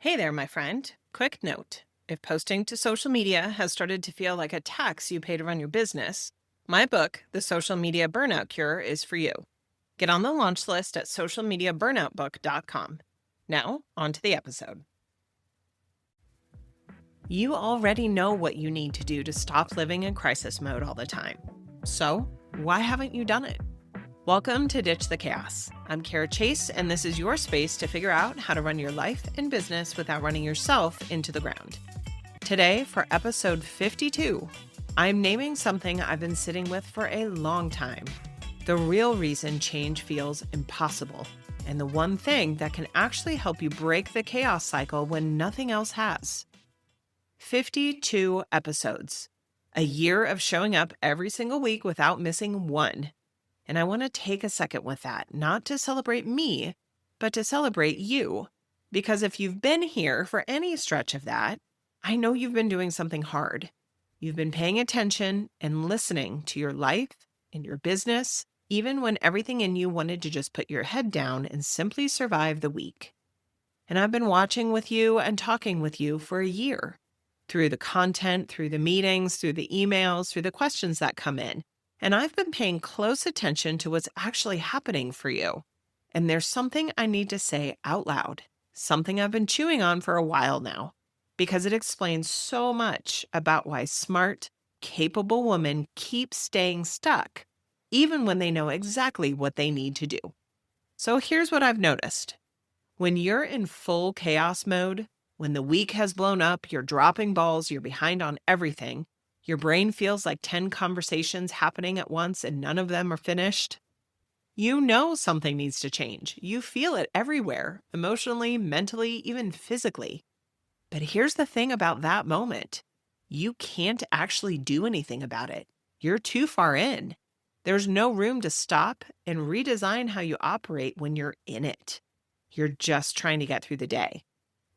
Hey there, my friend. Quick note. If posting to social media has started to feel like a tax you pay to run your business, my book, The Social Media Burnout Cure, is for you. Get on the launch list at socialmediaburnoutbook.com. Now, on to the episode. You already know what you need to do to stop living in crisis mode all the time. So, why haven't you done it? Welcome to Ditch the Chaos. I'm Cara, Chace, and this is your space to figure out how to run your life and business without running yourself into the ground. Today, for episode 52, I'm naming something I've been sitting with for a long time. The real reason change feels impossible, and the one thing that can actually help you break the chaos cycle when nothing else has. 52 episodes. A year of showing up every single week without missing one. And I want to take a second with that, not to celebrate me, but to celebrate you. Because if you've been here for any stretch of that, I know you've been doing something hard. You've been paying attention and listening to your life and your business, even when everything in you wanted to just put your head down and simply survive the week. And I've been watching with you and talking with you for a year. Through the content, through the meetings, through the emails, through the questions that come in. And I've been paying close attention to what's actually happening for you. And there's something I need to say out loud, something I've been chewing on for a while now, because it explains so much about why smart, capable women keep staying stuck, even when they know exactly what they need to do. So here's what I've noticed. When you're in full chaos mode, when the week has blown up, you're dropping balls, you're behind on everything, your brain feels like 10 conversations happening at once and none of them are finished. You know something needs to change. You feel it everywhere, emotionally, mentally, even physically. But here's the thing about that moment. You can't actually do anything about it. You're too far in. There's no room to stop and redesign how you operate when you're in it. You're just trying to get through the day.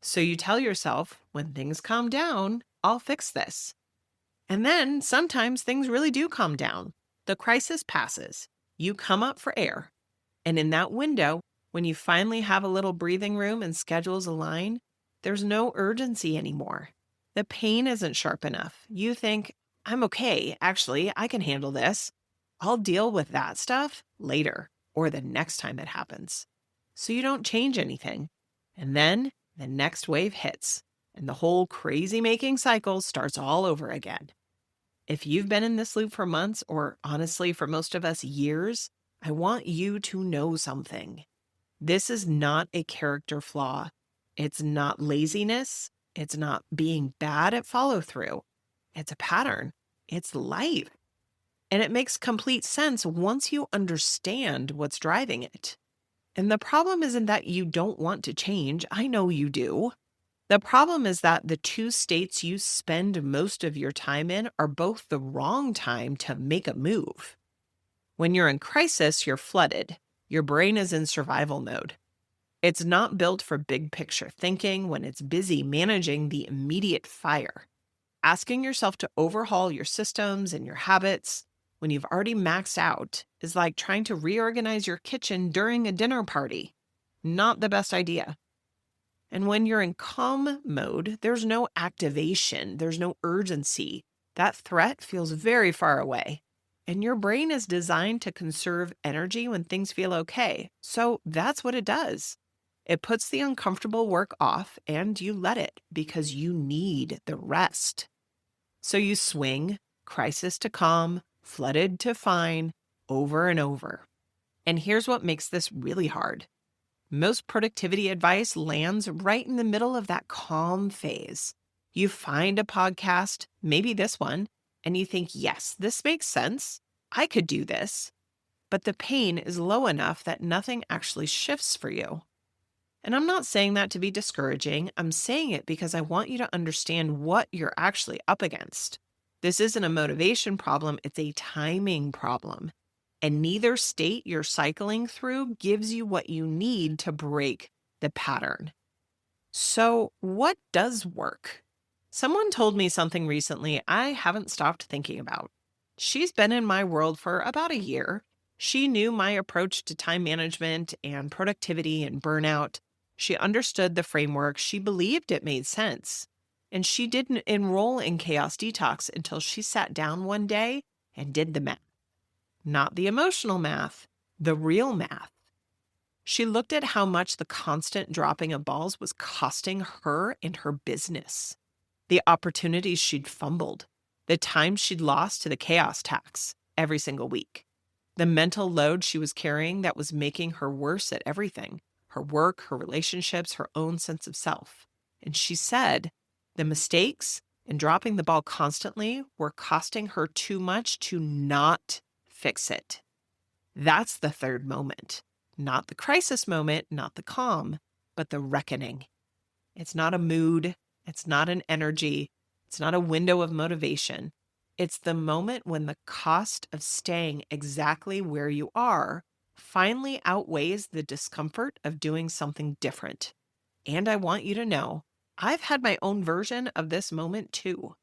So you tell yourself, when things calm down, I'll fix this. And then sometimes things really do calm down. The crisis passes. You come up for air. And in that window, when you finally have a little breathing room and schedules align, there's no urgency anymore. The pain isn't sharp enough. You think, I'm okay. Actually, I can handle this. I'll deal with that stuff later or the next time it happens. So you don't change anything. And then the next wave hits and the whole crazy making cycle starts all over again. If you've been in this loop for months, or honestly, for most of us, years, I want you to know something. This is not a character flaw. It's not laziness. It's not being bad at follow through. It's a pattern. It's life. And it makes complete sense once you understand what's driving it. And the problem isn't that you don't want to change. I know you do. The problem is that the two states you spend most of your time in are both the wrong time to make a move. When you're in crisis, you're flooded. Your brain is in survival mode. It's not built for big picture thinking when it's busy managing the immediate fire. Asking yourself to overhaul your systems and your habits when you've already maxed out is like trying to reorganize your kitchen during a dinner party. Not the best idea. And when you're in calm mode, there's no activation, there's no urgency. That threat feels very far away. And your brain is designed to conserve energy when things feel okay. So that's what it does. It puts the uncomfortable work off and you let it because you need the rest. So you swing, crisis to calm, flooded to fine, over and over. And here's what makes this really hard. Most productivity advice lands right in the middle of that calm phase. You find a podcast, maybe this one, and you think, yes, this makes sense. I could do this. But the pain is low enough that nothing actually shifts for you. And I'm not saying that to be discouraging. I'm saying it because I want you to understand what you're actually up against. This isn't a motivation problem. It's a timing problem. And neither state you're cycling through gives you what you need to break the pattern. So what does work? Someone told me something recently I haven't stopped thinking about. She's been in my world for about a year. She knew my approach to time management and productivity and burnout. She understood the framework. She believed it made sense. And she didn't enroll in Chaos Detox until she sat down one day and did the math. Not the emotional math, the real math. She looked at how much the constant dropping of balls was costing her and her business, the opportunities she'd fumbled, the time she'd lost to the chaos tax every single week, the mental load she was carrying that was making her worse at everything, her work, her relationships, her own sense of self. And she said the mistakes and dropping the ball constantly were costing her too much to not fix it. That's the third moment. Not the crisis moment, not the calm, but the reckoning. It's not a mood. It's not an energy. It's not a window of motivation. It's the moment when the cost of staying exactly where you are finally outweighs the discomfort of doing something different. And I want you to know, I've had my own version of this moment too.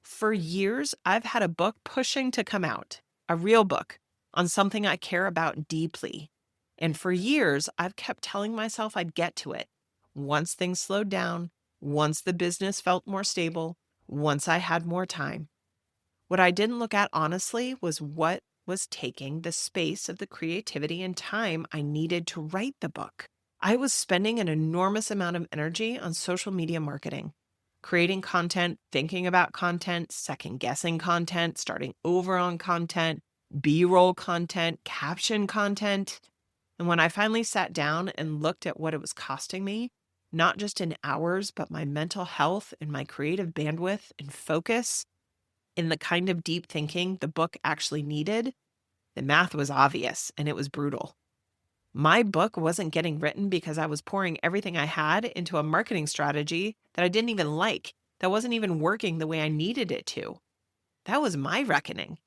For years, I've had a book pushing to come out, a real book on something I care about deeply. And for years, I've kept telling myself I'd get to it once things slowed down, once the business felt more stable, once I had more time. What I didn't look at honestly was what was taking the space of the creativity and time I needed to write the book. I was spending an enormous amount of energy on social media marketing, creating content, thinking about content, second-guessing content, starting over on content, B-roll content, caption content. And when I finally sat down and looked at what it was costing me, not just in hours, but my mental health and my creative bandwidth and focus in the kind of deep thinking the book actually needed, the math was obvious and it was brutal. My book wasn't getting written because I was pouring everything I had into a marketing strategy that I didn't even like, that wasn't even working the way I needed it to. That was my reckoning.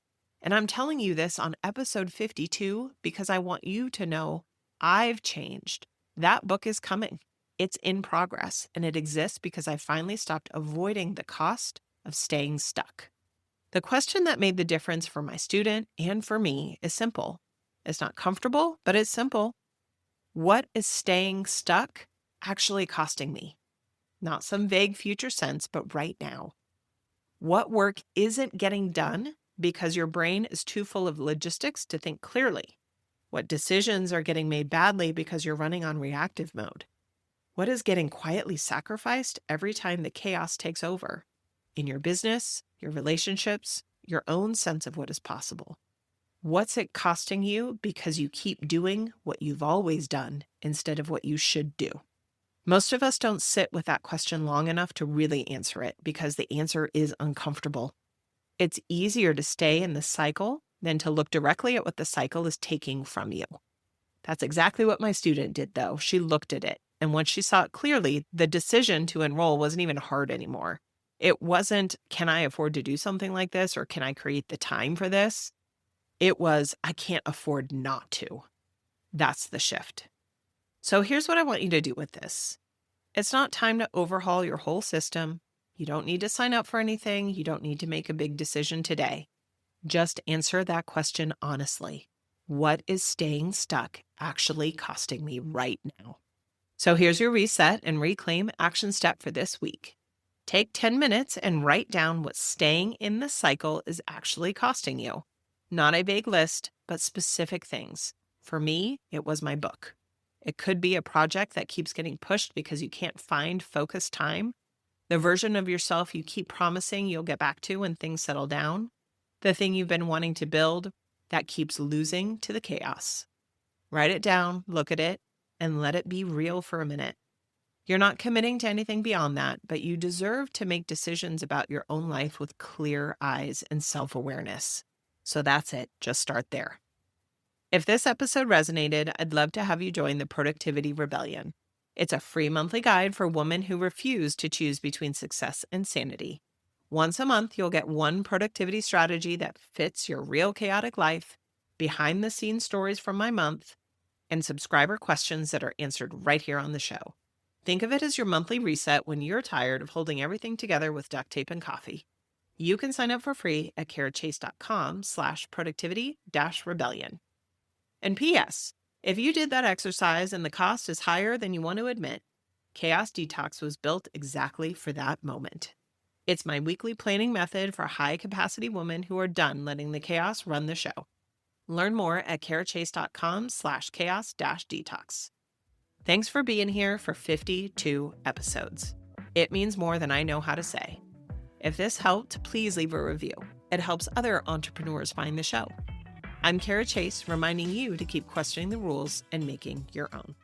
And I'm telling you this on episode 52 because I want you to know I've changed. That book is coming. It's in progress, and it exists because I finally stopped avoiding the cost of staying stuck. The question that made the difference for my student and for me is simple. It's not comfortable, but it's simple. What is staying stuck actually costing me? Not some vague future sense, but right now. What work isn't getting done because your brain is too full of logistics to think clearly? What decisions are getting made badly because you're running on reactive mode? What is getting quietly sacrificed every time the chaos takes over? In your business, your relationships, your own sense of what is possible. What's it costing you because you keep doing what you've always done instead of what you should do? Most of us don't sit with that question long enough to really answer it because the answer is uncomfortable. It's easier to stay in the cycle than to look directly at what the cycle is taking from you. That's exactly what my student did, though. She looked at it, and once she saw it clearly, the decision to enroll wasn't even hard anymore. It wasn't, can I afford to do something like this, or can I create the time for this? It was, I can't afford not to. That's the shift. So here's what I want you to do with this. It's not time to overhaul your whole system. You don't need to sign up for anything. You don't need to make a big decision today. Just answer that question honestly. What is staying stuck actually costing me right now? So here's your reset and reclaim action step for this week. Take 10 minutes and write down what staying in the cycle is actually costing you. Not a vague list, but specific things. For me, it was my book. It could be a project that keeps getting pushed because you can't find focused time. The version of yourself you keep promising you'll get back to when things settle down. The thing you've been wanting to build that keeps losing to the chaos. Write it down, look at it, and let it be real for a minute. You're not committing to anything beyond that, but you deserve to make decisions about your own life with clear eyes and self-awareness. So that's it. Just start there. If this episode resonated, I'd love to have you join the Productivity Rebellion. It's a free monthly guide for women who refuse to choose between success and sanity. Once a month, you'll get one productivity strategy that fits your real chaotic life, behind-the-scenes stories from my month, and subscriber questions that are answered right here on the show. Think of it as your monthly reset when you're tired of holding everything together with duct tape and coffee. You can sign up for free at carachace.com/productivity-rebellion. And P.S. If you did that exercise and the cost is higher than you want to admit, Chaos Detox was built exactly for that moment. It's my weekly planning method for high-capacity women who are done letting the chaos run the show. Learn more at carachace.com/chaos-detox. Thanks for being here for 52 episodes. It means more than I know how to say. If this helped, please leave a review. It helps other entrepreneurs find the show. I'm Cara Chace, reminding you to keep questioning the rules and making your own.